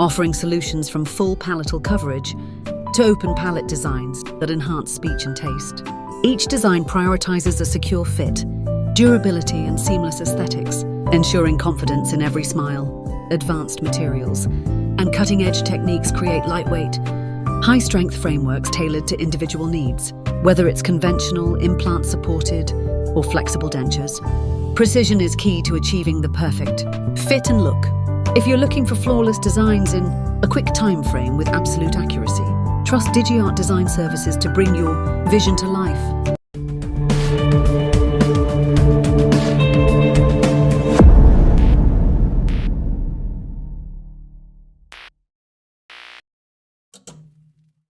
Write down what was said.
offering solutions from full palatal coverage to open palate designs that enhance speech and taste. Each design prioritizes a secure fit, durability, and seamless aesthetics, ensuring confidence in every smile. Advanced materials and cutting-edge techniques create lightweight, high-strength frameworks tailored to individual needs, whether it's conventional, implant-supported, or flexible dentures. Precision is key to achieving the perfect fit and look. If you're looking for flawless designs in a quick time frame with absolute accuracy, trust Digiart Design Services to bring your vision to life.